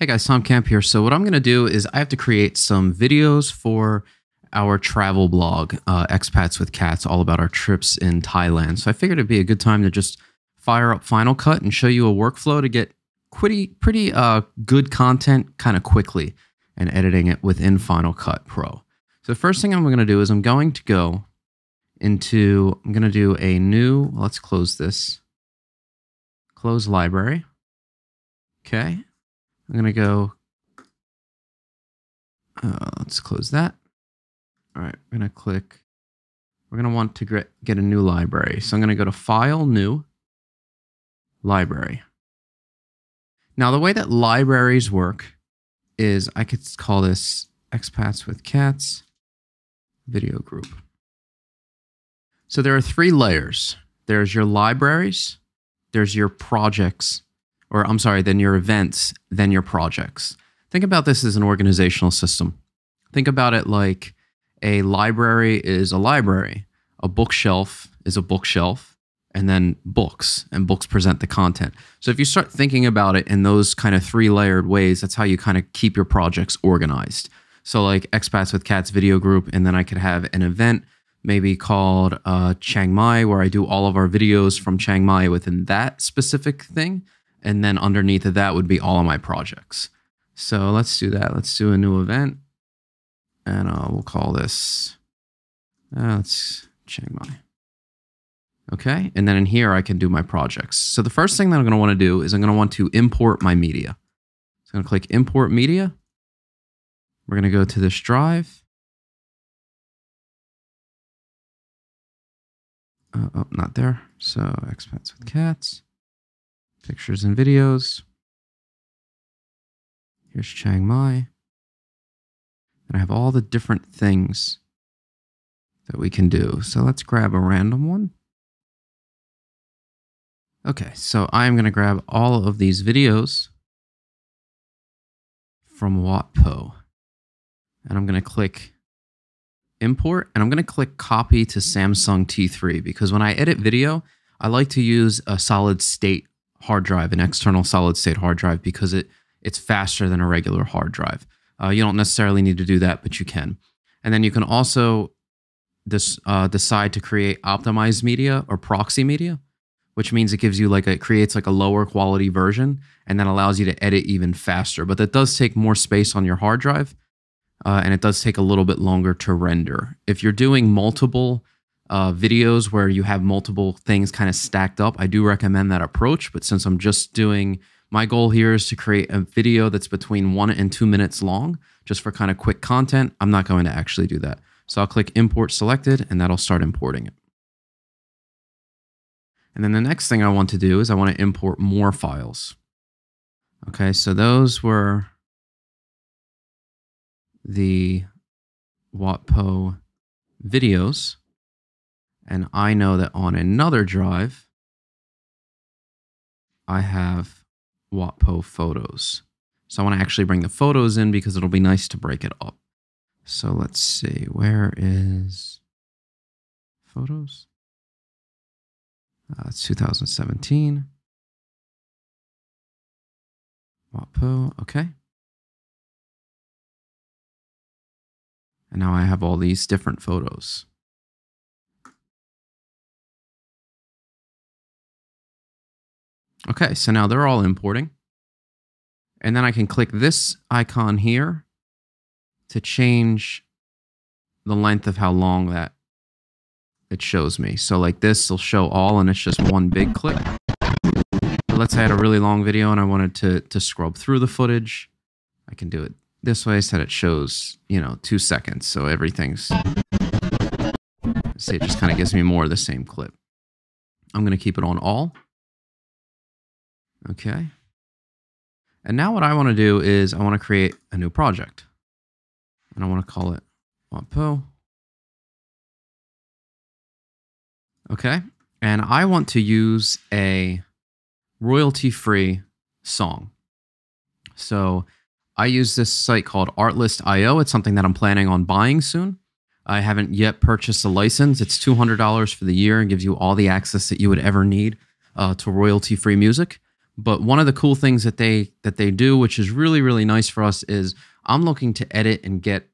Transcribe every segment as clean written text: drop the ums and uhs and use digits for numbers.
Hey guys, Tom Camp here. So what I'm going to do is I have to create some videos for our travel blog, Expats with Cats, all about our trips in Thailand. So I figured it'd be a good time to just fire up Final Cut and show you a workflow to get pretty good content kind of quickly and editing it within Final Cut Pro. So the first thing I'm going to do is I'm going to do a new, let's close this, close library. Okay. I'm going to go, let's close that. All right, we're going to want to get a new library. So I'm going to go to File, New, Library. Now, the way that libraries work is I could call this Expats with Cats Video Group. So there are three layers. There's your libraries, there's your projects, then your events, then your projects. Think about this as an organizational system. Think about it like a library is a library, a bookshelf is a bookshelf, and then books, and books present the content. So if you start thinking about it in those kind of three-layered ways, that's how you kind of keep your projects organized. So like Expats with Cats Video Group, and then I could have an event maybe called Chiang Mai, where I do all of our videos from Chiang Mai within that specific thing. And then underneath of that would be all of my projects. So let's do that. Let's do a new event. And we'll call this, let's Chiang Mai. Okay. And then in here, I can do my projects. So the first thing that I'm going to want to do is I'm going to want to import my media. So I'm going to click Import Media. We're going to go to this drive. Oh, not there. So Expats with Cats. Pictures and videos. Here's Chiang Mai. And I have all the different things that we can do. So let's grab a random one. Okay, so I'm going to grab all of these videos from Watpo. And I'm going to click Import, and I'm going to click Copy to Samsung T3, because when I edit video, I like to use a solid state hard drive, an external solid state hard drive, because it's faster than a regular hard drive. You don't necessarily need to do that, but you can. And then you can also decide to create optimized media or proxy media, which means it gives you it creates like a lower quality version and then allows you to edit even faster. But that does take more space on your hard drive, and it does take a little bit longer to render. If you're doing multiple videos where you have multiple things kind of stacked up, I do recommend that approach. But since I'm just my goal here is to create a video that's between 1 and 2 minutes long, just for kind of quick content, I'm not going to actually do that. So I'll click Import Selected, and that'll start importing it. And then the next thing I want to do is I want to import more files. Okay, so those were the Watpo videos. And I know that on another drive, I have Watpo photos. So I want to actually bring the photos in because it'll be nice to break it up. So let's see, where is photos? It's 2017. Watpo, okay. And now I have all these different photos. Okay, so now they're all importing. And then I can click this icon here to change the length of how long that it shows me. So like this will show all, and it's just one big click. But let's say I had a really long video and I wanted to scrub through the footage. I can do it this way so that it shows, 2 seconds. So everything's, see, it just kind of gives me more of the same clip. I'm going to keep it on all. Okay. And now what I want to do is I want to create a new project. And I want to call it Watpo. Okay. And I want to use a royalty-free song. So I use this site called Artlist.io. It's something that I'm planning on buying soon. I haven't yet purchased a license. It's $200 for the year and gives you all the access that you would ever need to royalty-free music. But one of the cool things that they do, which is really, really nice for us, is I'm looking to edit and get,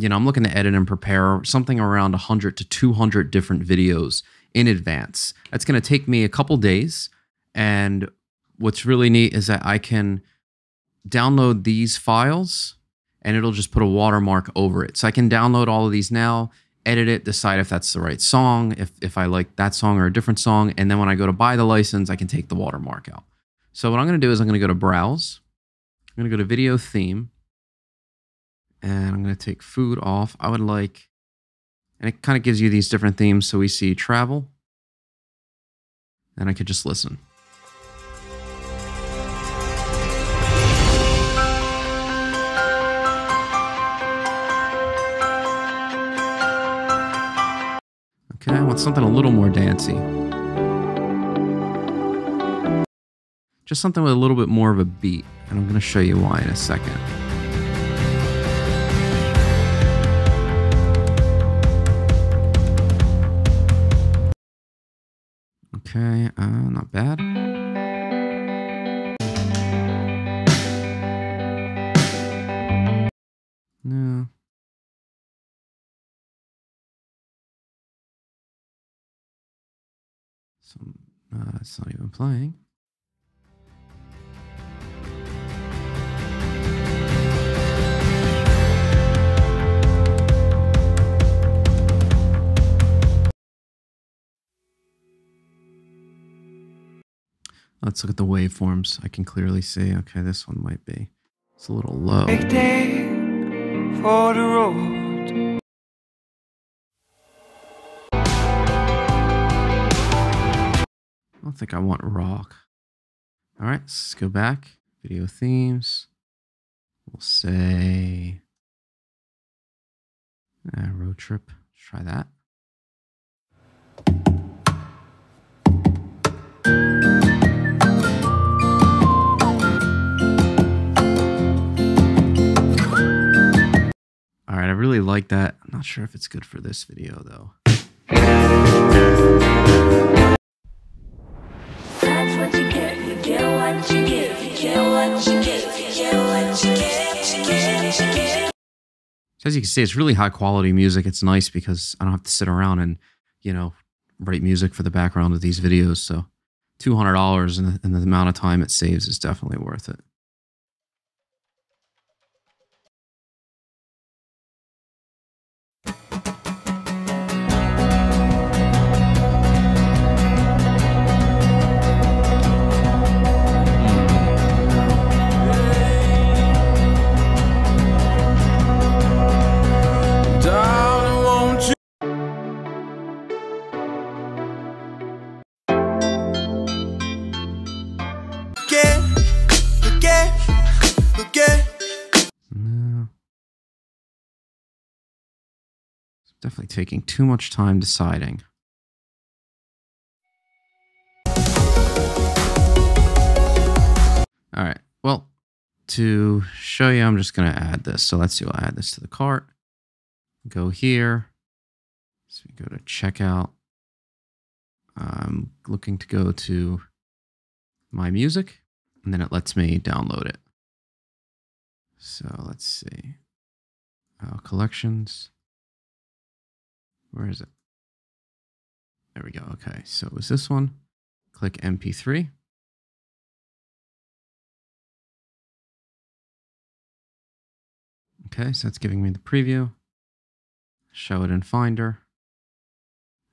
I'm looking to edit and prepare something around 100 to 200 different videos in advance. That's going to take me a couple days. And what's really neat is that I can download these files and it'll just put a watermark over it. So I can download all of these now, edit it, decide if that's the right song, if I like that song or a different song. And then when I go to buy the license, I can take the watermark out. So what I'm going to do is I'm going to go to Browse. I'm going to go to Video Theme. And I'm going to take food off. I would like, and it kind of gives you these different themes. So we see travel. And I could just listen. Okay, I want something a little more dancey. Just something with a little bit more of a beat. And I'm going to show you why in a second. Okay, not bad. No. It's not even playing. Let's look at the waveforms. I can clearly see, okay, this one might be. It's a little low. Big day for the road. I don't think I want rock. All right, let's go back. Video themes. We'll say road trip. Let's try that. All right, I really like that. I'm not sure if it's good for this video though. That's what you get. You get what you get. You get what you get. You get what you get. You get what you get. So as you can see, it's really high quality music. It's nice because I don't have to sit around and, write music for the background of these videos. So $200 and the amount of time it saves is definitely worth it. No. It's definitely taking too much time deciding. All right. Well, to show you, I'm just going to add this. So let's see. We'll add this to the cart. Go here. So we go to checkout. I'm looking to go to my music, and then it lets me download it. So let's see. Collections. Where is it? There we go. Okay. So it was this one. Click MP3. Okay. So it's giving me the preview. Show it in Finder.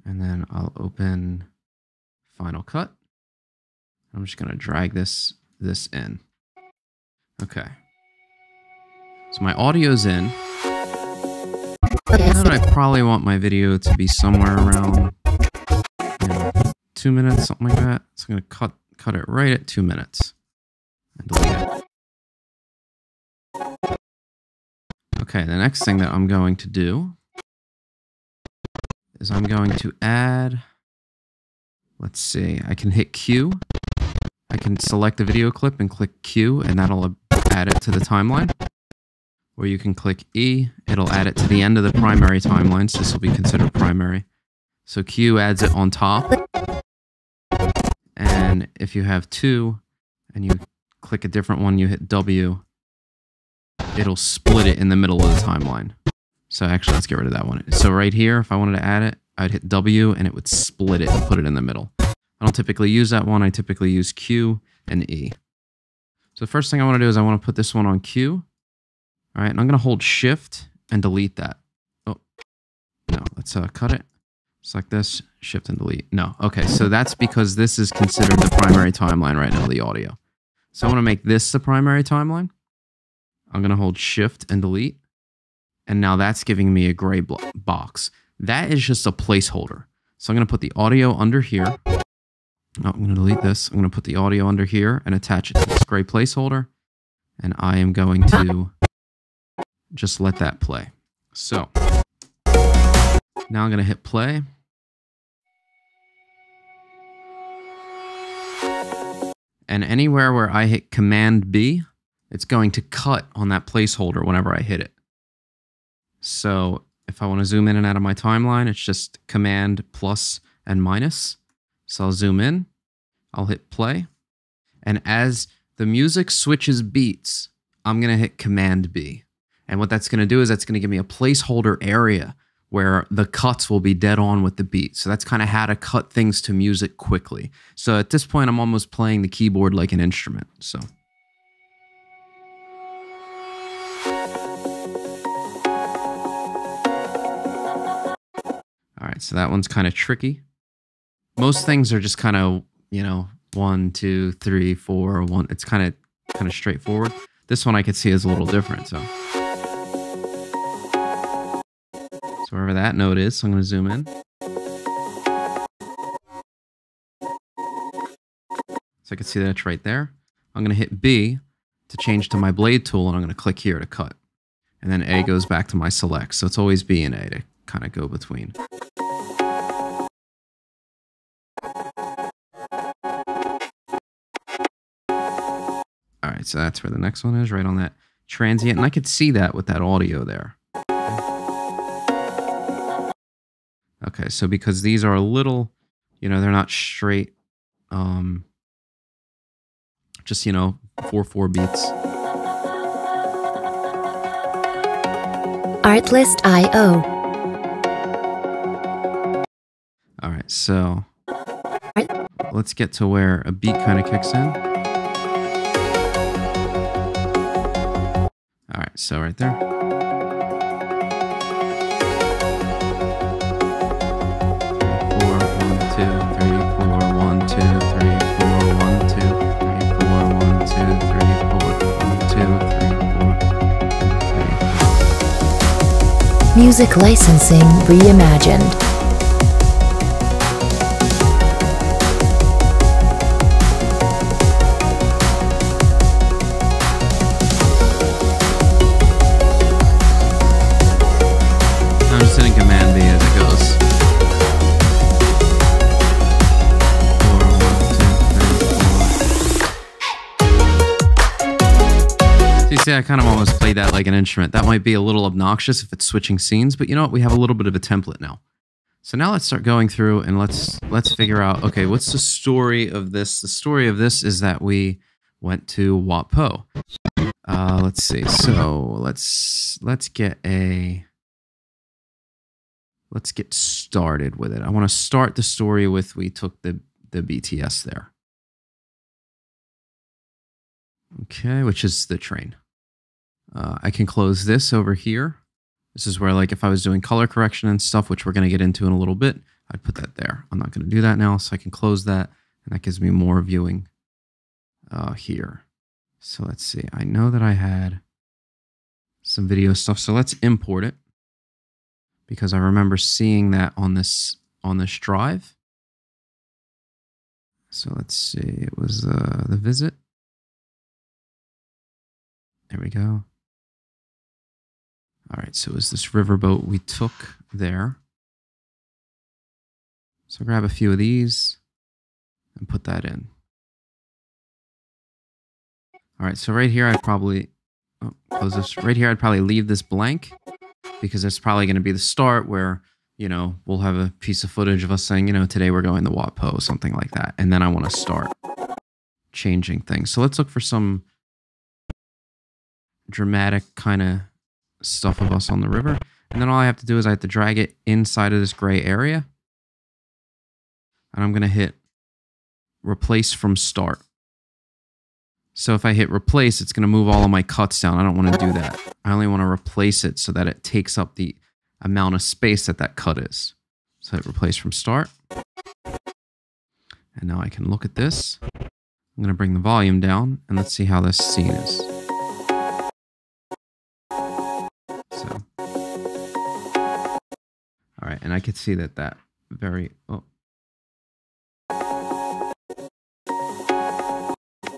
And then I'll open Final Cut. I'm just going to drag this in. Okay. So my audio's in. And I probably want my video to be somewhere around 2 minutes, something like that. So I'm going to cut it right at 2 minutes and delete it. Okay, the next thing that I'm going to do is I'm going to add, let's see, I can hit Q. I can select the video clip and click Q, and that'll add it to the timeline. Or you can click E, it'll add it to the end of the primary timelines. This will be considered primary. So Q adds it on top. And if you have two, and you click a different one, you hit W, it'll split it in the middle of the timeline. So actually, let's get rid of that one. So right here, if I wanted to add it, I'd hit W and it would split it and put it in the middle. I don't typically use that one. I typically use Q and E. So the first thing I want to do is I want to put this one on Q. All right, and I'm going to hold Shift and delete that. Oh, no, let's cut it. Select this, Shift and delete. No, okay, so that's because this is considered the primary timeline right now, the audio. So I want to make this the primary timeline. I'm going to hold Shift and delete. And now that's giving me a gray box. That is just a placeholder. So I'm going to put the audio under here. Oh, I'm going to delete this. I'm going to put the audio under here and attach it to this gray placeholder. And I am going to just let that play. So now I'm going to hit play. And anywhere where I hit Command B, it's going to cut on that placeholder whenever I hit it. So if I want to zoom in and out of my timeline, it's just Command plus and minus. So I'll zoom in, I'll hit play. And as the music switches beats, I'm going to hit Command B. And what that's going to do is that's going to give me a placeholder area where the cuts will be dead on with the beat. So that's kind of how to cut things to music quickly. So at this point, I'm almost playing the keyboard like an instrument. So. All right, so that one's kind of tricky. Most things are just kind of, you know, 1, 2, 3, 4, 1. It's kind of straightforward. This one I could see is a little different. So wherever that note is, so I'm going to zoom in. So I can see that it's right there. I'm going to hit B to change to my blade tool, and I'm going to click here to cut. And then A goes back to my select. So it's always B and A to kind of go between. All right, so that's where the next one is, right on that transient. And I could see that with that audio there. Okay, so because these are a little, you know, they're not straight, just, you know, 4/4 beats. Artlist.io. All right, so let's get to where a beat kind of kicks in. All right, so right there. 2, 3, 4, 1, 2, 3, 4, 1, 2, 3, 4, 1, 2, 3, 4, 1, 2, 3, 4. Music licensing reimagined. I'm just hitting Command B as it goes. See, I kind of almost played that like an instrument. That might be a little obnoxious if it's switching scenes, but you know what? We have a little bit of a template now. So now let's start going through and let's figure out, okay, what's the story of this? The story of this is that we went to Wat Po. Let's see. So let's get started with it. I want to start the story with we took the BTS there. Okay, which is the train. I can close this over here. This is where, like, if I was doing color correction and stuff, which we're going to get into in a little bit, I'd put that there. I'm not going to do that now, so I can close that, and that gives me more viewing here. So let's see. I know that I had some video stuff, so let's import it because I remember seeing that on this drive. So let's see. It was the visit. There we go. All right, so it was this riverboat we took there. So grab a few of these and put that in. All right, so right here I'd probably close this. Right here I'd probably leave this blank because it's probably going to be the start where, you know, we'll have a piece of footage of us saying, you know, today we're going to Wat Po, something like that. And then I want to start changing things. So let's look for some dramatic kind of stuff of us on the river. And then all I have to do is I have to drag it inside of this gray area. And I'm going to hit replace from start. So if I hit replace, it's going to move all of my cuts down. I don't want to do that. I only want to replace it so that it takes up the amount of space that that cut is. So hit replace from start. And now I can look at this. I'm going to bring the volume down and let's see how this scene is. So, all right, and I could see that very, oh.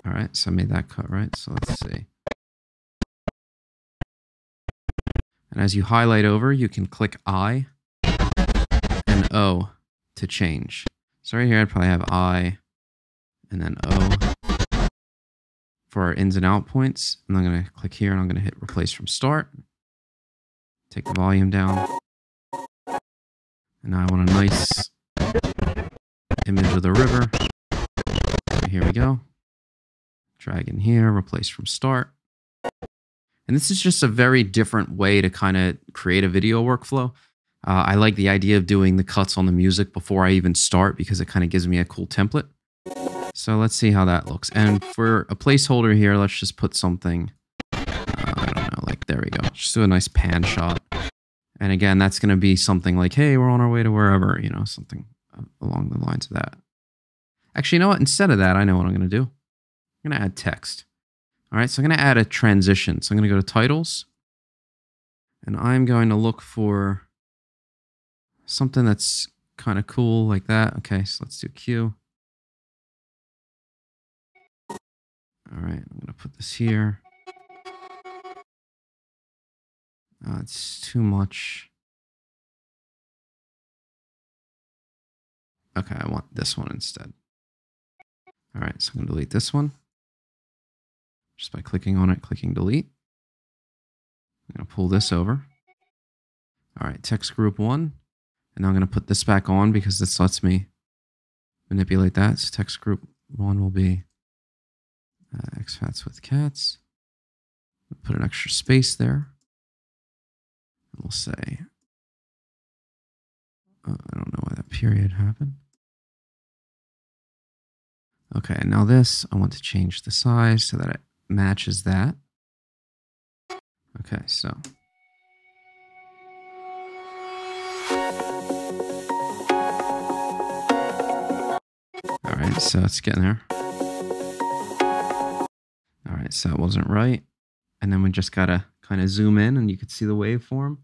All right, so I made that cut, right? So let's see. And as you highlight over, you can click I and O to change. So right here, I'd probably have I and then O for our ins and out points. And I'm going to click here and I'm going to hit replace from start. Take the volume down. And now I want a nice image of the river. So here we go. Drag in here, replace from start. And this is just a very different way to kind of create a video workflow. I like the idea of doing the cuts on the music before I even start because it kind of gives me a cool template. So let's see how that looks. And for a placeholder here, let's just put something, I don't know, like there we go. Just do a nice pan shot. And again, that's going to be something like, hey, we're on our way to wherever, you know, something along the lines of that. Actually, you know what? Instead of that, I know what I'm going to do. I'm going to add text. All right, so I'm going to add a transition. So I'm going to go to titles. And I'm going to look for something that's kind of cool like that. Okay, so let's do Q. All right, I'm going to put this here. It's too much. Okay, I want this one instead. All right, so I'm going to delete this one. Just by clicking on it, clicking delete. I'm going to pull this over. All right, text group 1. And now I'm going to put this back on because this lets me manipulate that. So text group 1 will be expats with cats. Put an extra space there. And we'll say, I don't know why that period happened. Okay, and now this, I want to change the size so that it matches that. Okay, so. All right, so it's getting there. All right, so it wasn't right. And then we just gotta kind of zoom in and you can see the waveform.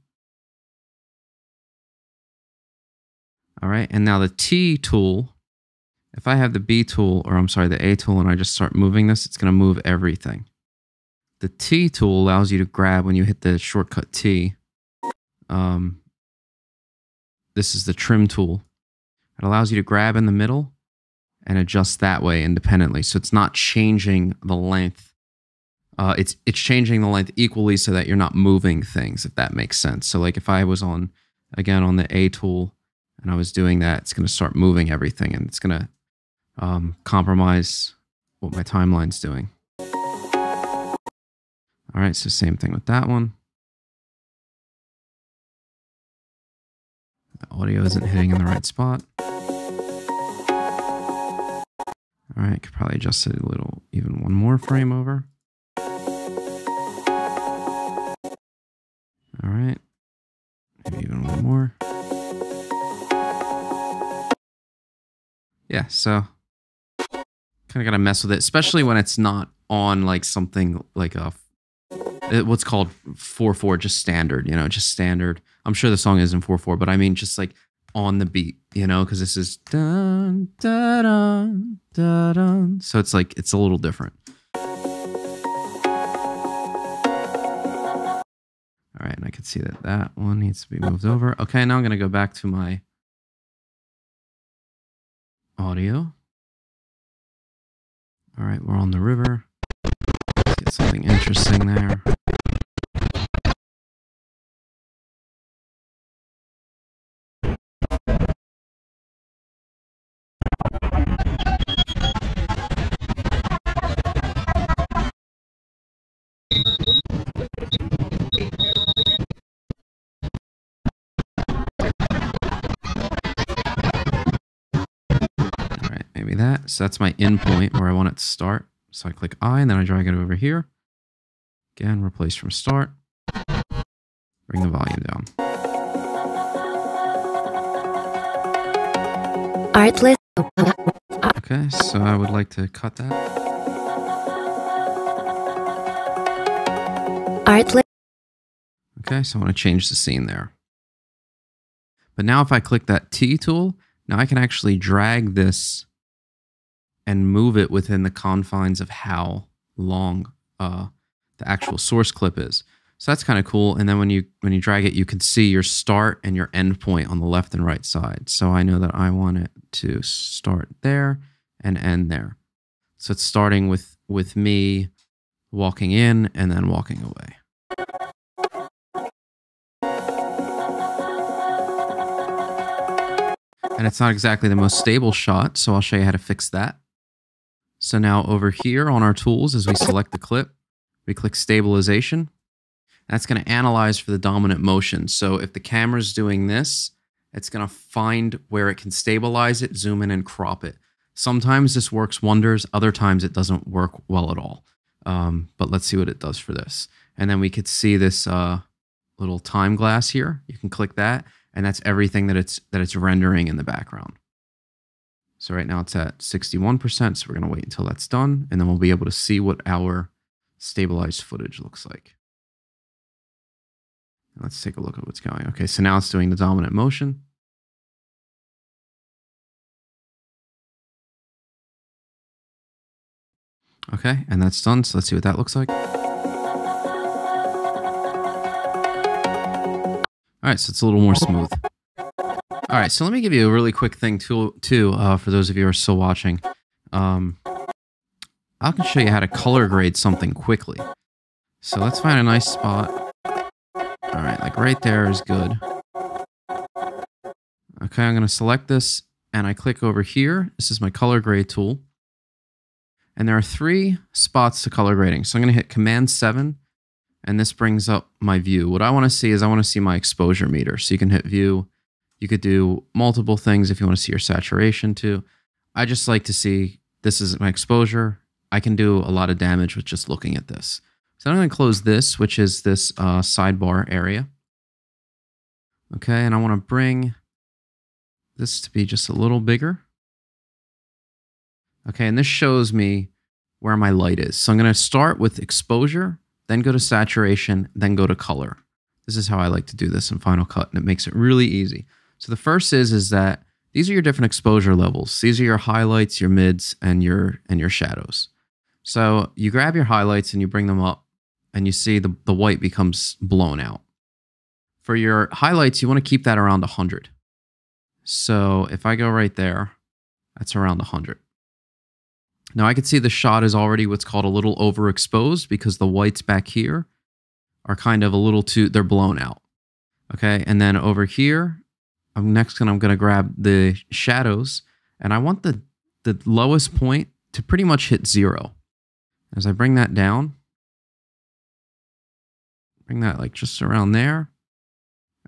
All right, and now the T tool, if I have the B tool, or I'm sorry, the A tool, and I just start moving this, it's gonna move everything. The T tool allows you to grab when you hit the shortcut T. This is the trim tool. It allows you to grab in the middle and adjust that way independently. So it's not changing the length. It's changing the length equally so that you're not moving things, if that makes sense. So like if I was on, again, on the A tool and I was doing that, it's going to start moving everything and it's going to compromise what my timeline's doing. All right, so same thing with that one. The audio isn't hitting in the right spot. All right, could probably adjust it a little, even one more frame over. All right, maybe even one more. Yeah, so kind of got to mess with it, especially when it's not on like something like a what's called 4/4, just standard, you know, just standard. I'm sure the song isn't 4/4, but I mean just like on the beat, you know, because this is dun, dun, dun, dun, dun. So it's like, it's a little different. All right, and I can see that that one needs to be moved over. Okay, now I'm going to go back to my audio. All right, we're on the river. Let's get something interesting there. Maybe that. So that's my in point where I want it to start. So I click I and then I drag it over here. Again, replace from start. Bring the volume down. Artlist. Okay, so I would like to cut that. Artlist. Okay, so I want to change the scene there. But now if I click that T tool, now I can actually drag this and move it within the confines of how long the actual source clip is. So that's kind of cool. And then when you drag it, you can see your start and your end point on the left and right side. So I know that I want it to start there and end there. So it's starting with me walking in and then walking away. And it's not exactly the most stable shot, so I'll show you how to fix that. So now over here on our tools, as we select the clip, we click Stabilization. That's going to analyze for the dominant motion. So if the camera's doing this, it's going to find where it can stabilize it, zoom in, and crop it. Sometimes this works wonders. Other times it doesn't work well at all. But let's see what it does for this. And then we could see this little time glass here. You can click that, and that's everything that it's rendering in the background. So right now it's at 61%, so we're going to wait until that's done, and then we'll be able to see what our stabilized footage looks like. Let's take a look at what's going. Okay, so now it's doing the dominant motion. Okay, and that's done, so let's see what that looks like. All right, so it's a little more smooth. All right, so let me give you a really quick thing too for those of you who are still watching. I can show you how to color grade something quickly. So let's find a nice spot. All right, like right there is good. Okay, I'm going to select this and I click over here. This is my color grade tool. And there are 3 spots to color grading. So I'm going to hit Command 7 and this brings up my view. What I want to see is I want to see my exposure meter. So you can hit View. You could do multiple things if you want to see your saturation too. I just like to see this is my exposure. I can do a lot of damage with just looking at this. So I'm going to close this, which is this sidebar area. Okay, and I want to bring this to be just a little bigger. Okay, and this shows me where my light is. So I'm going to start with exposure, then go to saturation, then go to color. This is how I like to do this in Final Cut, and it makes it really easy. So the first is that these are your different exposure levels. These are your highlights, your mids, and your shadows. So you grab your highlights and you bring them up, and you see the white becomes blown out. For your highlights, you want to keep that around 100. So if I go right there, that's around 100. Now I can see the shot is already what's called a little overexposed because the whites back here are kind of a little too, they're blown out. Okay, and then over here, I'm going to grab the shadows, and I want the lowest point to pretty much hit 0. As I bring that down, bring that like just around there,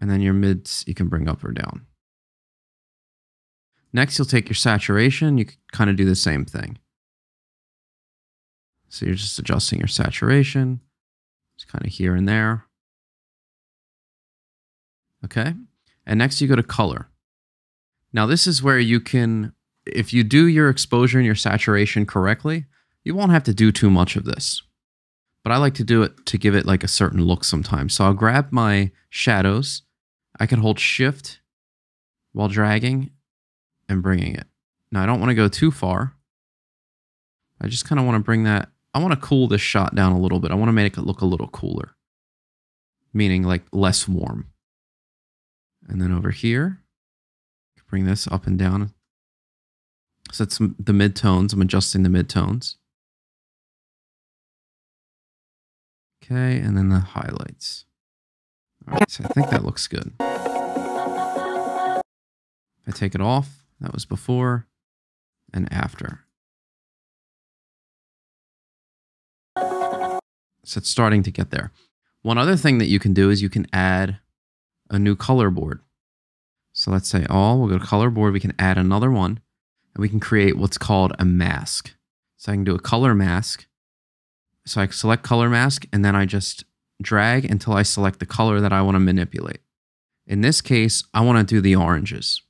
and then your mids you can bring up or down. Next, you'll take your saturation. You can kind of do the same thing. So you're just adjusting your saturation. It's kind of here and there. Okay. And next you go to color. Now this is where you can, if you do your exposure and your saturation correctly, you won't have to do too much of this. But I like to do it to give it like a certain look sometimes. So I'll grab my shadows. I can hold Shift while dragging and bringing it. Now I don't want to go too far. I just kind of want to bring that, I want to cool this shot down a little bit. I want to make it look a little cooler, meaning like less warm. And then over here, bring this up and down. So it's the midtones. I'm adjusting the midtones. Okay, and then the highlights. All right, so I think that looks good. If I take it off, that was before and after. So it's starting to get there. One other thing that you can do is you can add a new color board. So let's say all, we'll go to color board. We can add another one. and we can create what's called a mask. So I can do a color mask. So I select color mask, and then I just drag until I select the color that I want to manipulate. In this case, I want to do the oranges.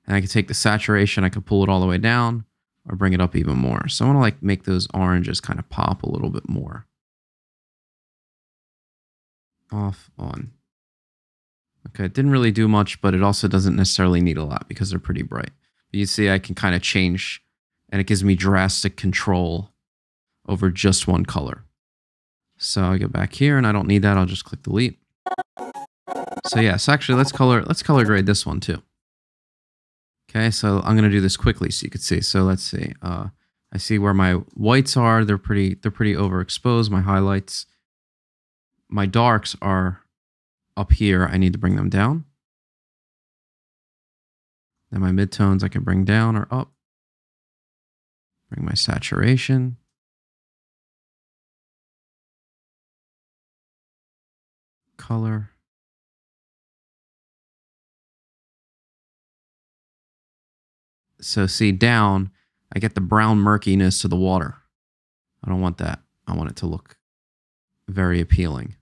And I can take the saturation, I can pull it all the way down or bring it up even more. So I want to like make those oranges kind of pop a little bit more. Off, on. Okay, it didn't really do much, but it also doesn't necessarily need a lot because they're pretty bright. But you see I can kind of change, and it gives me drastic control over just one color. So I go back here and I don't need that. I'll just click delete. So yeah, so actually let's color grade this one too. Okay, so I'm gonna do this quickly so you can see. So let's see. I see where my whites are. They're pretty overexposed. My highlights. My darks are up here. I need to bring them down. Then my midtones I can bring down or up. Bring my saturation. Color. So see down, I get the brown murkiness to the water. I don't want that. I want it to look very appealing.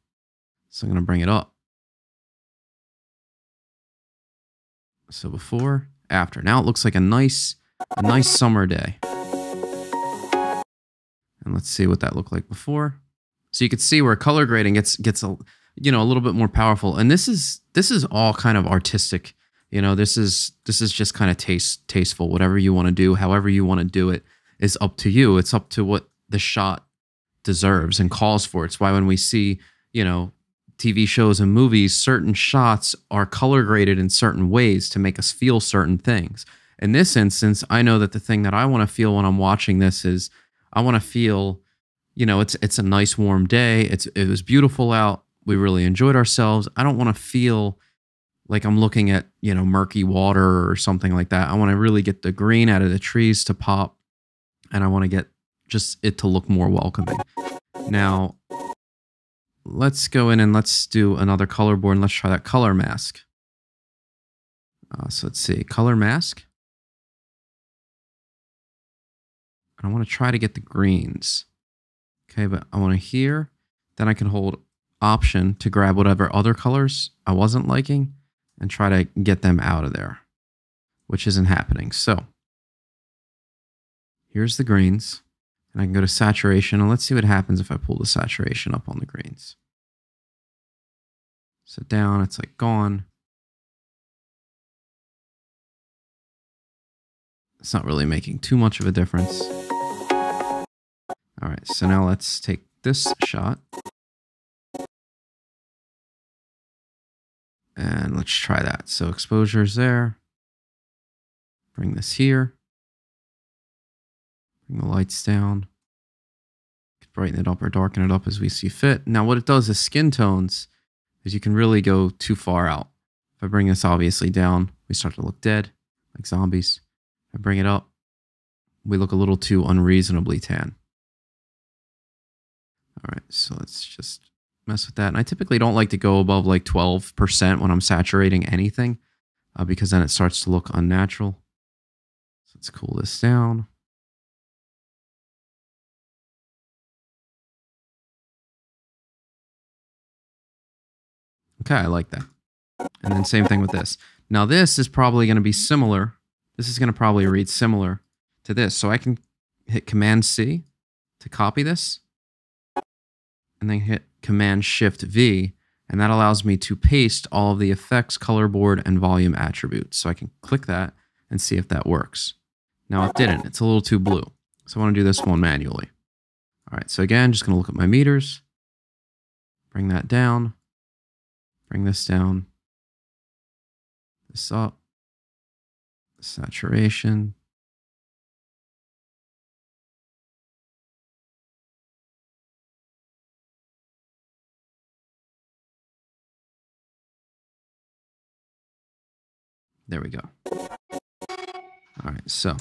So I'm going to bring it up. So before, after. Now it looks like a nice summer day. And let's see what that looked like before. So you can see where color grading gets a little bit more powerful. And this is all kind of artistic. This is just kind of tasteful. Whatever you want to do, however you want to do it is up to you. It's up to what the shot deserves and calls for. It's why when we see, TV shows and movies, certain shots are color graded in certain ways to make us feel certain things. In this instance, I know that the thing that I want to feel when I'm watching this is I want to feel, it's a nice warm day. It was beautiful out. We really enjoyed ourselves. I don't want to feel like I'm looking at, murky water or something like that. I want to really get the green out of the trees to pop, and I want to get just it to look more welcoming. Now, let's go in and let's do another color board and let's try that color mask. So let's see, color mask. I want to try to get the greens. Okay, but I want to here. Then I can hold Option to grab whatever other colors I wasn't liking and try to get them out of there, which isn't happening. So here's the greens, and I can go to saturation, and let's see what happens if I pull the saturation up on the greens. So down, it's like gone. It's not really making too much of a difference. All right, so now let's take this shot. And let's try that. So exposure is there. Bring this here. Bring the lights down. Brighten it up or darken it up as we see fit. Now what it does is skin tones is you can really go too far out. If I bring this obviously down, we start to look dead, like zombies. If I bring it up, we look a little too unreasonably tan. All right, so let's just mess with that. And I typically don't like to go above like 12% when I'm saturating anything because then it starts to look unnatural. So let's cool this down. Okay, I like that. And then same thing with this. Now this is probably going to be similar. This is going to probably read similar to this. So I can hit Command C to copy this and then hit Command Shift V, and that allows me to paste all of the effects, color board, and volume attributes. So I can click that and see if that works. Now it didn't. It's a little too blue. So I want to do this one manually. All right, so again, just going to look at my meters, bring that down, bring this down, this up, saturation. There we go. All right, so.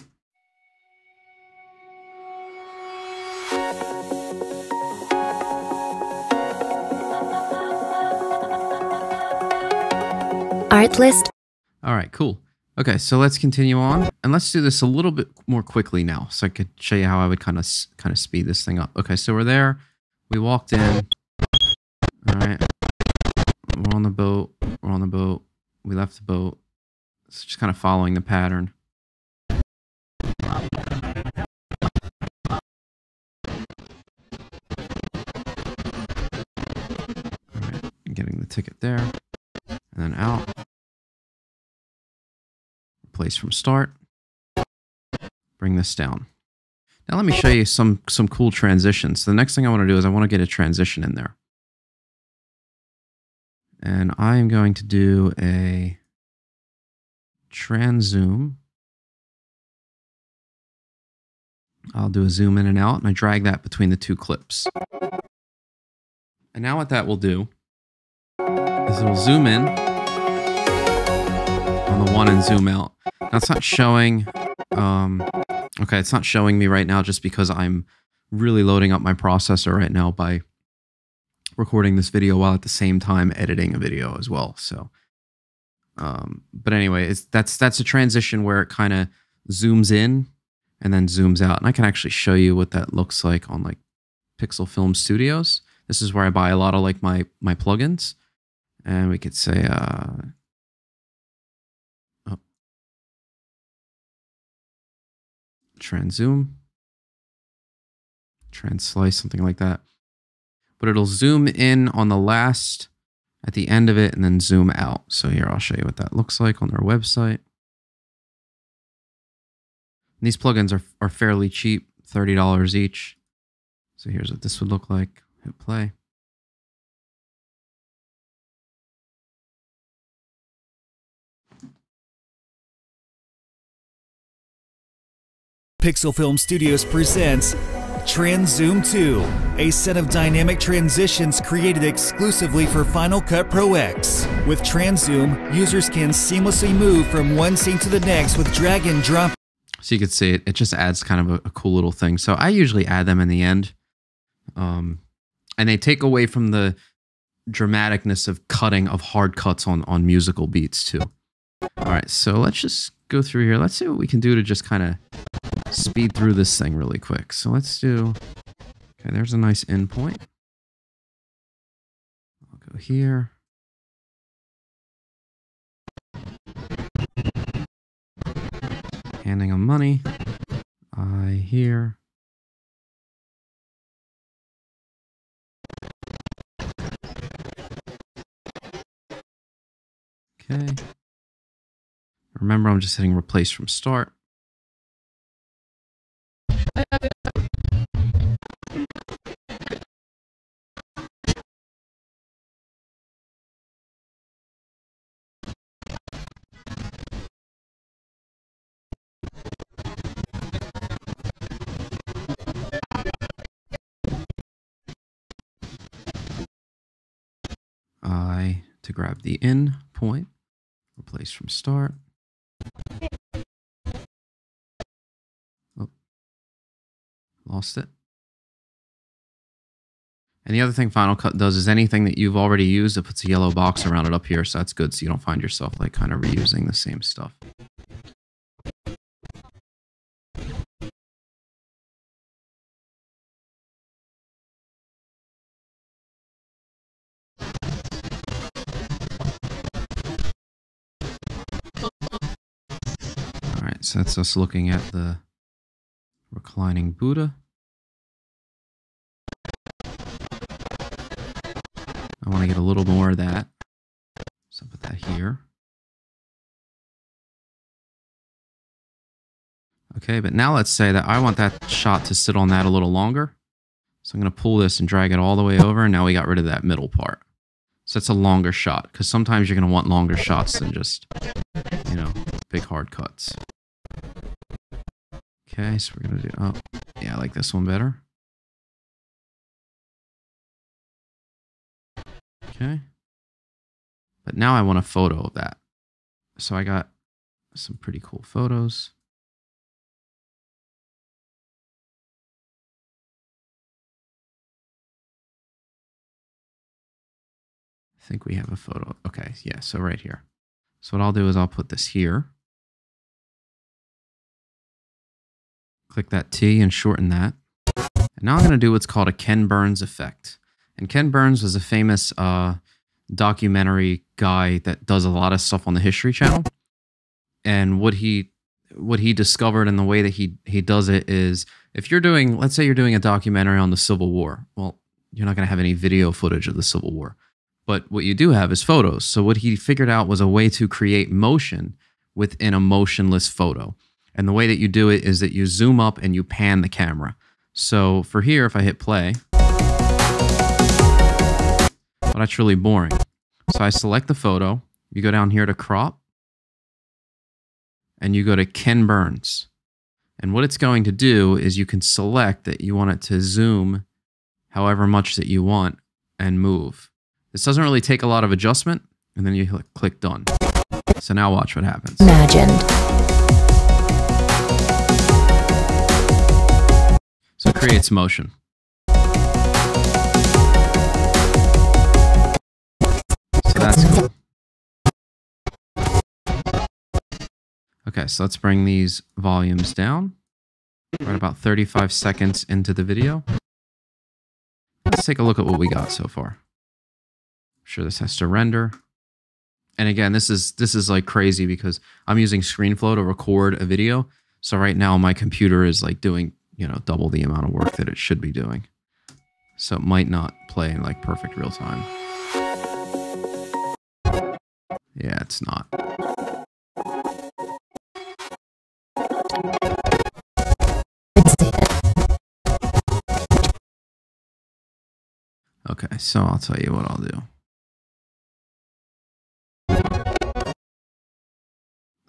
Art list. All right, cool. Okay, so let's continue on, and let's do this a little bit more quickly now, so I could show you how I would kind of speed this thing up. Okay, so we're there. We walked in. All right, we're on the boat. We're on the boat. We left the boat. It's just kind of following the pattern. All right, getting the ticket there, and then out. Replace from start. Bring this down. Now let me show you some cool transitions. So the next thing I want to do is I want to get a transition in there. And I am going to do a zoom. I'll do a zoom in and out, and I drag that between the two clips. And now what that will do is it'll zoom in on the one and zoom out. Now it's not showing, okay, it's not showing me right now just because I'm really loading up my processor right now by recording this video while at the same time editing a video as well. So, but anyway, that's a transition where it kind of zooms in and then zooms out. And I can actually show you what that looks like on like Pixel Film Studios. This is where I buy a lot of like my plugins. And we could say, trans zoom, trans slice, something like that. But it'll zoom in on the last at the end of it and then zoom out. So here, I'll show you what that looks like on their website. And these plugins are fairly cheap, $30 each. So here's what this would look like. Hit play. Pixel Film Studios presents Trans Zoom 2, a set of dynamic transitions created exclusively for Final Cut Pro X. With Trans Zoom, users can seamlessly move from one scene to the next with drag and drop. So you can see it just adds kind of a cool little thing. So I usually add them in the end. And they take away from the dramaticness of cutting of hard cuts on musical beats too. All right, so let's just go through here. Let's see what we can do to just kind of speed through this thing really quick. So let's do, okay, there's a nice endpoint. I'll go here. Handing them money. I here. Okay. Remember, I'm just hitting replace from start. I to grab the in point, replace from start. Oh, lost it. And the other thing Final Cut does is anything that you've already used, it puts a yellow box around it up here, so that's good, so you don't find yourself like kind of reusing the same stuff. Alright, so that's us looking at the reclining Buddha. I want to get a little more of that. So I'll put that here. Okay, but now let's say that I want that shot to sit on that a little longer. So I'm going to pull this and drag it all the way over, and now we got rid of that middle part. So that's a longer shot, because sometimes you're going to want longer shots than just, you know, big hard cuts. Okay, so we're going to do, oh, yeah, I like this one better. Okay. But now I want a photo of that. So I got some pretty cool photos. I think we have a photo. Okay, yeah, so right here. So what I'll do is I'll put this here. Click that T and shorten that. And now I'm going to do what's called a Ken Burns effect. And Ken Burns was a famous documentary guy that does a lot of stuff on the History Channel. And what he discovered and the way that he does it is, if you're doing, let's say you're doing a documentary on the Civil War, well, you're not going to have any video footage of the Civil War. But what you do have is photos. So what he figured out was a way to create motion within a motionless photo. And the way that you do it is that you zoom up and you pan the camera. So for here, if I hit play, well, that's really boring. So I select the photo, you go down here to crop, and you go to Ken Burns. And what it's going to do is you can select that you want it to zoom however much that you want and move. This doesn't really take a lot of adjustment, and then you click done. So now watch what happens. Imagined. So it creates motion. So that's cool. Okay, so let's bring these volumes down. We're at about 35 seconds into the video. Let's take a look at what we got so far. I'm sure this has to render. And again, this is like crazy because I'm using ScreenFlow to record a video. So right now my computer is like doing, you know, double the amount of work that it should be doing. So it might not play in like perfect real time. Yeah, it's not. Okay, so I'll tell you what I'll do.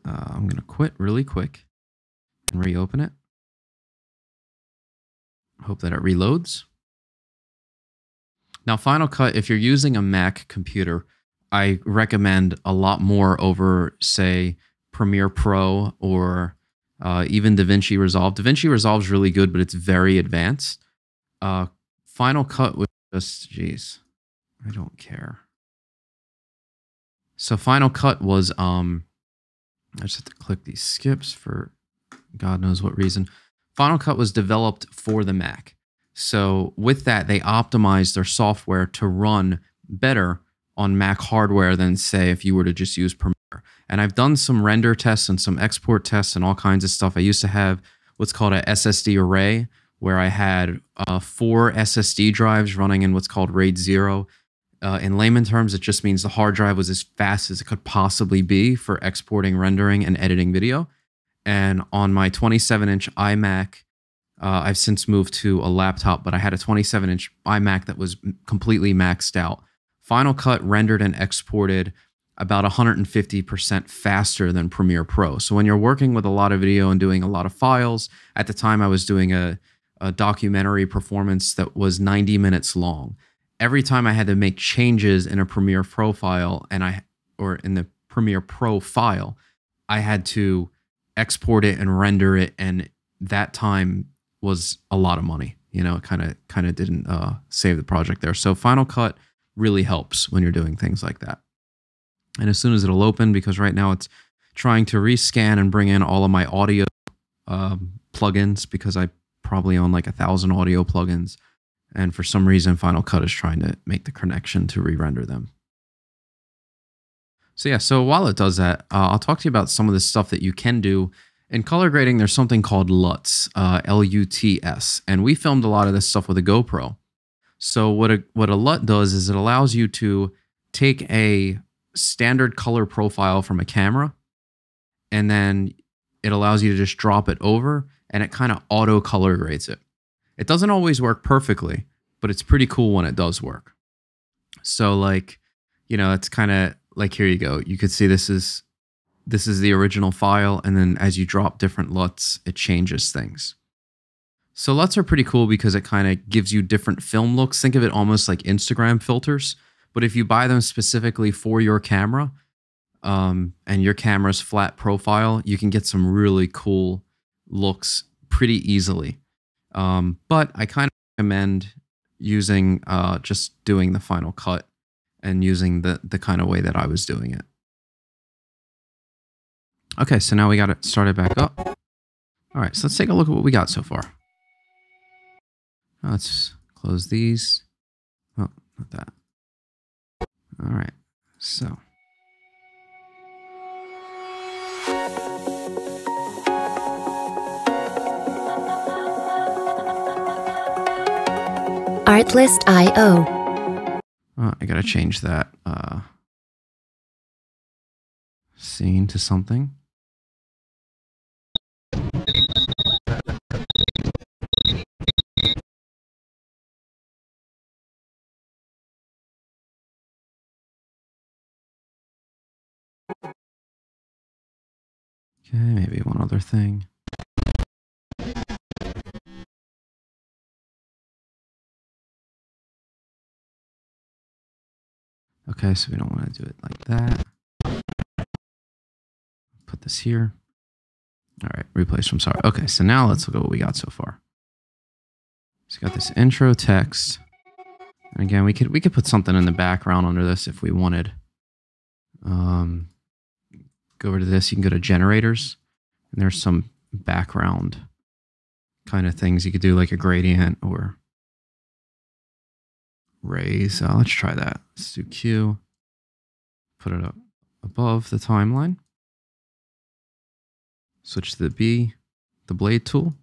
I'm going to quit really quick and reopen it. Hope that it reloads. Now, Final Cut, if you're using a Mac computer, I recommend a lot more over, say, Premiere Pro or even DaVinci Resolve. DaVinci Resolve is really good, but it's very advanced. Final Cut was just, geez, I don't care. So Final Cut was, I just have to click these skips for God knows what reason. Final Cut was developed for the Mac. So with that, they optimized their software to run better on Mac hardware than, say, if you were to just use Premiere. And I've done some render tests and some export tests and all kinds of stuff. I used to have what's called a SSD array, where I had 4 SSD drives running in what's called RAID 0. In layman terms, it just means the hard drive was as fast as it could possibly be for exporting, rendering, and editing video. And on my 27-inch iMac, I've since moved to a laptop, but I had a 27-inch iMac that was completely maxed out. Final Cut rendered and exported about 150% faster than Premiere Pro. So when you're working with a lot of video and doing a lot of files, at the time I was doing a documentary performance that was 90 minutes long. Every time I had to make changes in a Premiere Pro file or in the Premiere Pro file, I had to export it and render it, and that time was a lot of money. You know, it kind of didn't save the project there. So Final Cut really helps when you're doing things like that. And as soon as it'll open, because right now it's trying to rescan and bring in all of my audio plugins, because I probably own like 1,000 audio plugins. And for some reason, Final Cut is trying to make the connection to re-render them. So yeah, so while it does that, I'll talk to you about some of the stuff that you can do. In color grading, there's something called LUTs, L-U-T-S. And we filmed a lot of this stuff with a GoPro. So what a LUT does is it allows you to take a standard color profile from a camera, and then it allows you to just drop it over, and it kind of auto color grades it. It doesn't always work perfectly, but it's pretty cool when it does work. So like, you know, it's kind of like, here you go. You could see this is the original file, and then as you drop different LUTs, it changes things. So LUTs are pretty cool because it kind of gives you different film looks. Think of it almost like Instagram filters, but if you buy them specifically for your camera, and your camera's flat profile, you can get some really cool looks pretty easily. But I kind of recommend using just doing the Final Cut and using the kind of way that I was doing it. Okay, so now we got it started back up. All right, so let's take a look at what we got so far. Let's close these. Oh, not that. All right, so. Artlist.io. I gotta change that scene to something. Okay, maybe one other thing. Okay, so we don't want to do it like that. Put this here. All right, replace from sorry. Okay, so now let's look at what we got so far. So we got this intro text. And again, we could put something in the background under this if we wanted. Go over to this, you can go to generators, and there's some background kind of things you could do, like a gradient or raise. Let's try that. Let's do Q. Put it up above the timeline. Switch to the B, the blade tool.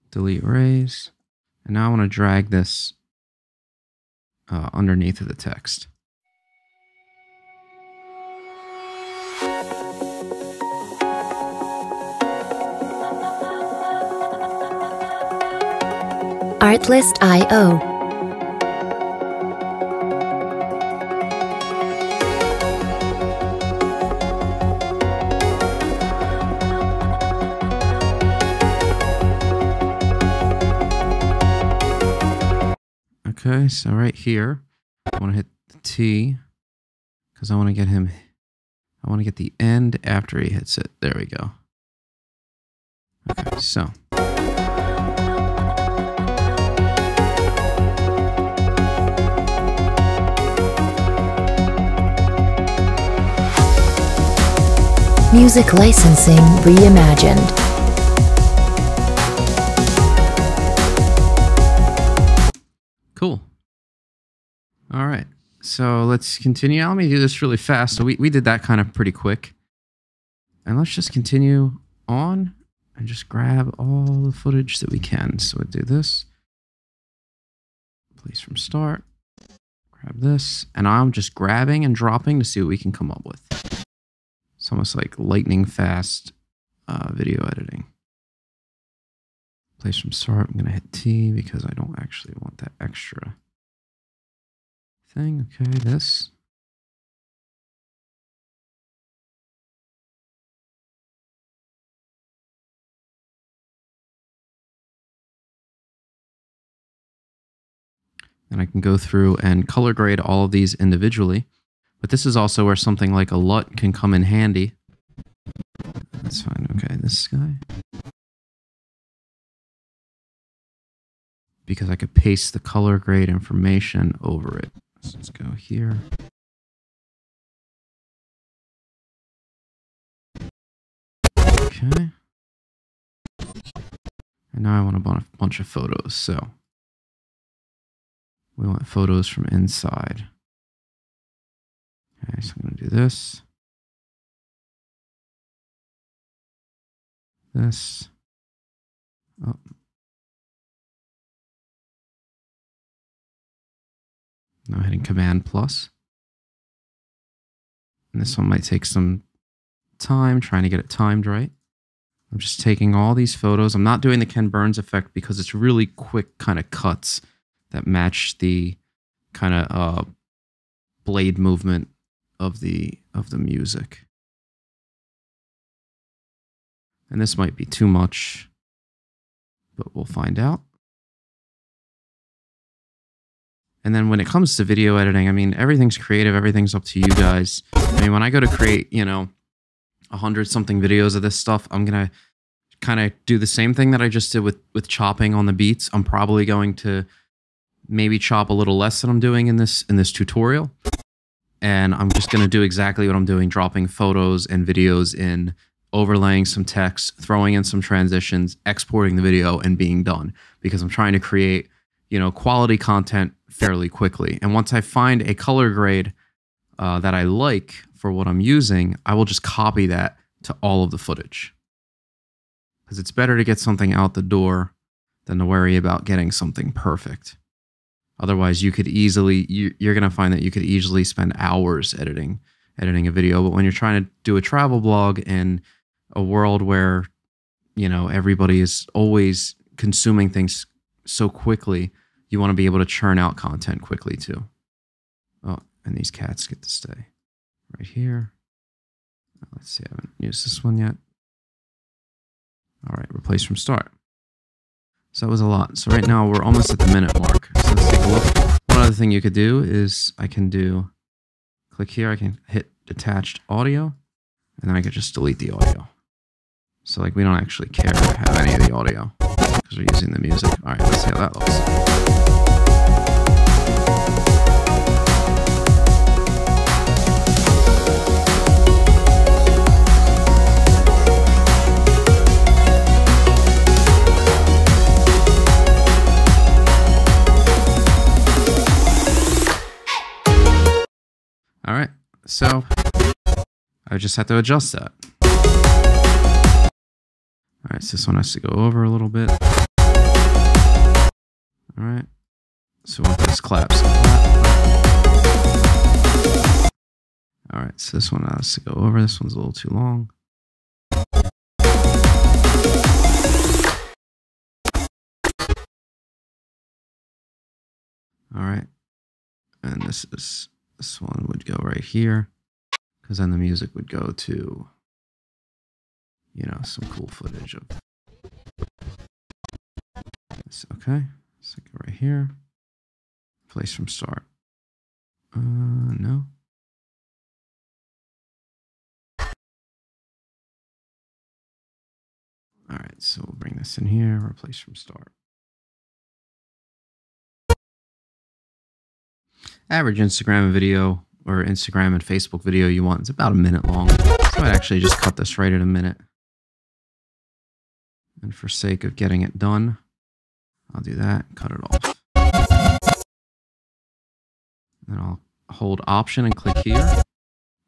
Delete raise. And now I want to drag this underneath of the text. Artlist.io. Okay, so right here, I want to hit the T because I want to get him. I want to get the end after he hits it. There we go. Okay, so. Music licensing reimagined. Cool. All right. So let's continue. Let me do this really fast. So we did that kind of pretty quick. And let's just continue on and just grab all the footage that we can. So we'll do this. Place from start. Grab this. And I'm just grabbing and dropping to see what we can come up with. It's almost like lightning fast video editing. Place from start. I'm going to hit T because I don't actually want that extra thing. Okay, this. And I can go through and color grade all of these individually. But this is also where something like a LUT can come in handy. That's fine. Okay, this guy. Because I could paste the color grade information over it. So let's go here. Okay. And now I want a bunch of photos. So we want photos from inside. Okay, so I'm going to do this. This. Oh. Now hitting Command plus. And this one might take some time trying to get it timed right. I'm just taking all these photos. I'm not doing the Ken Burns effect because it's really quick kind of cuts that match the kind of blade movement of the music. And this might be too much, but we'll find out. And then when it comes to video editing, I mean, everything's creative. Everything's up to you guys. I mean, when I go to create, 100-something videos of this stuff, I'm going to kind of do the same thing that I just did with chopping on the beats. I'm probably going to maybe chop a little less than I'm doing in this tutorial. And I'm just going to do exactly what I'm doing, dropping photos and videos in overlaying some text, throwing in some transitions, exporting the video, and being done, because I'm trying to create, quality content fairly quickly. And once I find a color grade that I like for what I'm using, I will just copy that to all of the footage. Because it's better to get something out the door than to worry about getting something perfect. Otherwise, you're going to find that you could easily spend hours editing a video. But when you're trying to do a travel blog in a world where, everybody is always consuming things so quickly, you want to be able to churn out content quickly too. Oh, and these cats get to stay right here. Let's see, I haven't used this one yet. All right, replace from start. So that was a lot. So right now we're almost at the minute mark. So let's take a look. One other thing you could do is click here, I can hit detached audio, and then I could just delete the audio. So we don't actually care to have any of the audio because we're using the music. All right, let's see how that looks. All right, so I just have to adjust that. All right, so this one has to go over a little bit. All right, so we want this claps. All right, so this one has to go over. This one's a little too long. All right, and this one would go right here, because then the music would go to, some cool footage of this. Okay, so go right here, place from start. No. All right, so we'll bring this in here, replace from start. Average Instagram video or Instagram and Facebook video you want is about a minute long. So I'd actually just cut this right at a minute. And for sake of getting it done, I'll do that, cut it off. Then I'll hold Option and click here.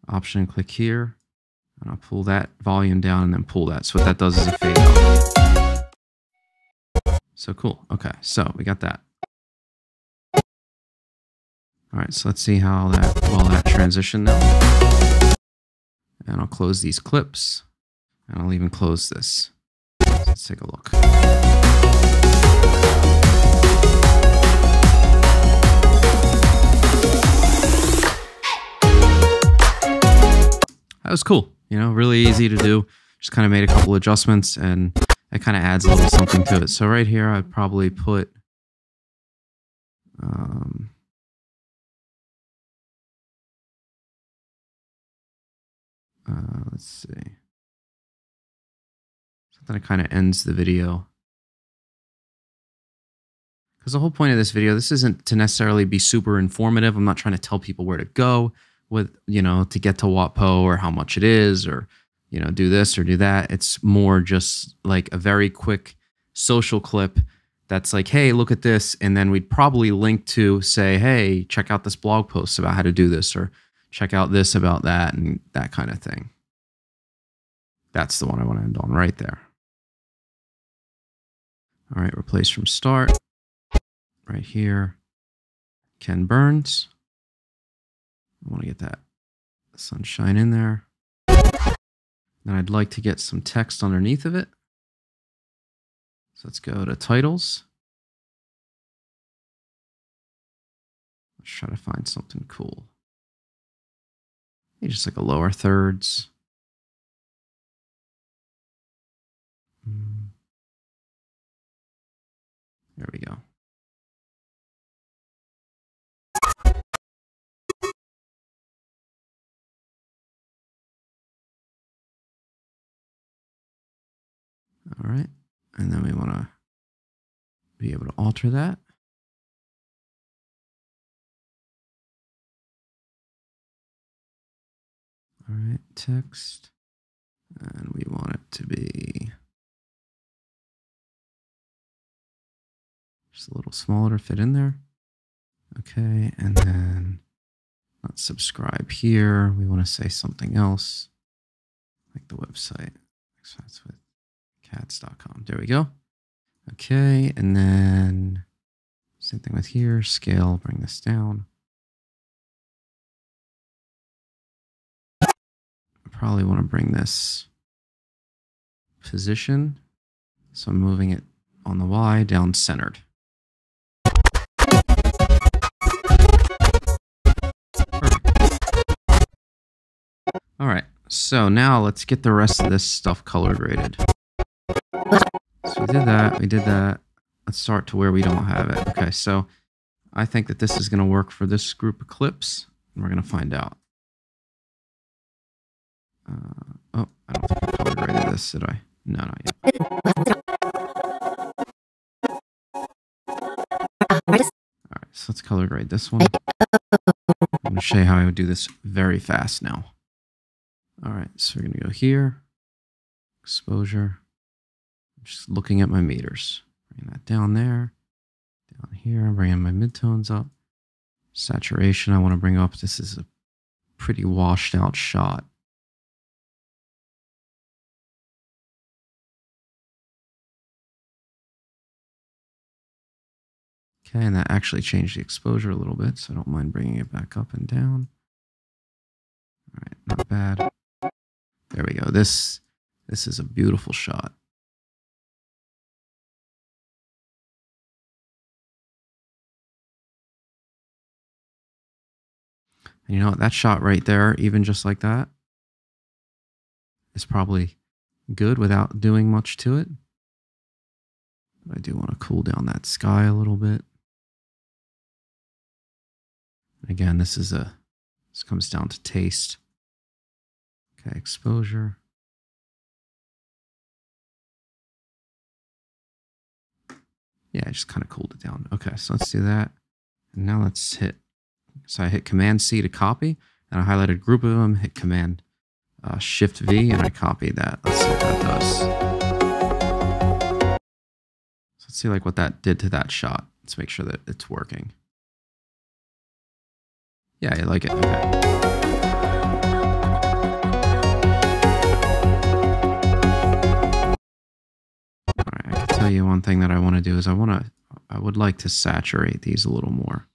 Option and click here. And I'll pull that volume down and then pull that. So what that does is a fade out. So cool. Okay, so we got that. All right, so let's see how that transition now. And I'll close these clips. And I'll even close this. So let's take a look. That was cool. Really easy to do. Just kind of made a couple adjustments, and it kind of adds a little something to it. So right here, I'd probably put let's see, something that kind of ends the video. Because the whole point of this video, this isn't to necessarily be super informative. I'm not trying to tell people where to go with, to get to Watpo or how much it is, or, do this or do that. It's more just like a very quick social clip that's like, hey, look at this. And then we'd probably link to say, hey, check out this blog post about how to do this, or check out this about that, and that kind of thing. That's the one I want to end on right there. All right, replace from start. Right here, Ken Burns. I want to get that sunshine in there. Then I'd like to get some text underneath of it. So let's go to titles. Let's try to find something cool. Maybe just like a lower thirds. There we go. All right, and then we want to be able to alter that. All right, text. And we want it to be just a little smaller to fit in there. Okay, and then let's subscribe here. We want to say something else, like the website. That's with cats.com. There we go. Okay, and then same thing with here. Scale, bring this down. I probably want to bring this position. So I'm moving it on the Y down centered. All right, so now let's get the rest of this stuff color graded. So we did that. Let's start to where we don't have it. Okay, so I think that this is going to work for this group of clips, and we're going to find out. Oh, I don't think I color graded this, did I? No, not yet. All right, so let's color grade this one. I'm going to show you how I would do this very fast now. All right, so we're going to go here, exposure. I'm just looking at my meters. Bring that down there, down here. I'm bringing my midtones up. Saturation, I want to bring up. This is a pretty washed out shot. Okay, and that actually changed the exposure a little bit, so I don't mind bringing it back up and down. All right, not bad. There we go. This is a beautiful shot. And you know what? That shot right there, even just like that, is probably good without doing much to it. But I do want to cool down that sky a little bit. And again, this comes down to taste. Okay, exposure. Yeah, I just kind of cooled it down. Okay, so let's do that. And now let's hit. So I hit Command C to copy, and I highlighted a group of them, hit Command Shift V, and I copied that. Let's see what that does. So let's see like what that did to that shot. Let's make sure that it's working. Yeah, I like it. Okay. I can tell you one thing that I want to do is I would like to saturate these a little more.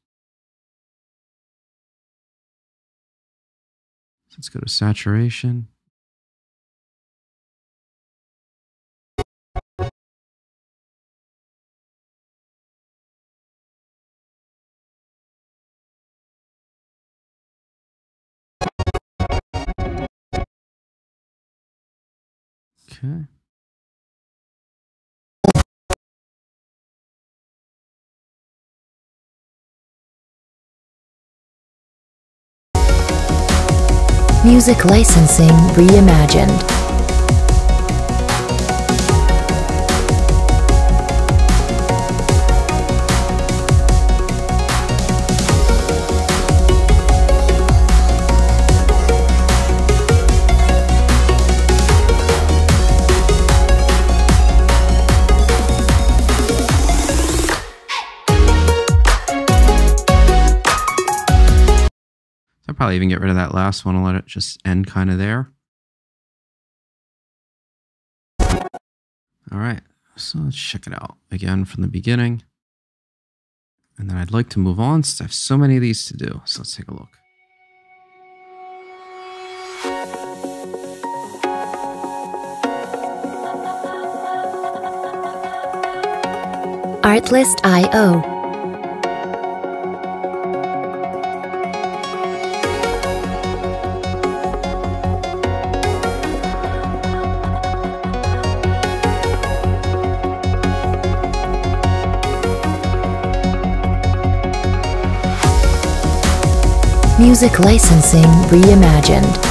So let's go to saturation. Okay. Music licensing reimagined. I'll probably even get rid of that last one and let it just end kind of there. All right, so let's check it out again from the beginning. And then I'd like to move on since I have so many of these to do. So let's take a look. Artlist.io. Music licensing reimagined.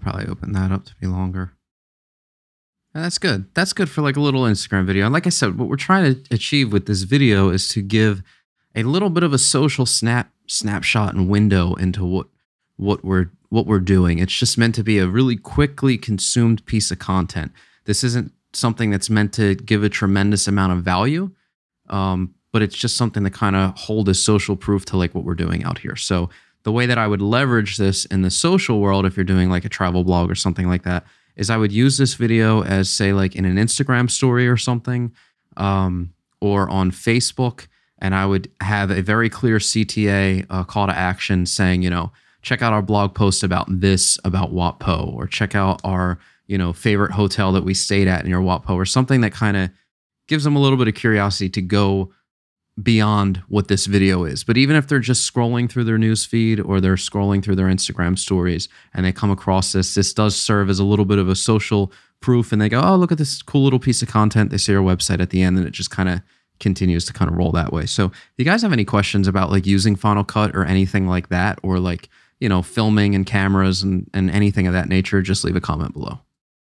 probably open that up to be longer. And that's good. That's good for like a little Instagram video. And like I said, what we're trying to achieve with this video is to give a little bit of a social snapshot and window into what we're doing. It's just meant to be a really quickly consumed piece of content. This isn't something that's meant to give a tremendous amount of value, but it's just something to kind of hold as social proof to like what we're doing out here. So the way that I would leverage this in the social world, if you're doing like a travel blog or something like that, is I would use this video as, say, like in an Instagram story or something, or on Facebook, and I would have a very clear CTA call to action saying, you know, check out our blog post about this, about Wat Po, or check out our, you know, favorite hotel that we stayed at near Wat Po, or something that kind of gives them a little bit of curiosity to go beyond what this video is. But even if they're just scrolling through their news feed or they're scrolling through their Instagram stories and they come across this does serve as a little bit of a social proof, and they go, oh, look at this cool little piece of content. They see our website at the end, and it just kind of continues to kind of roll that way. So if you guys have any questions about like using Final Cut or anything like that, or like, you know, filming and cameras and anything of that nature, just leave a comment below.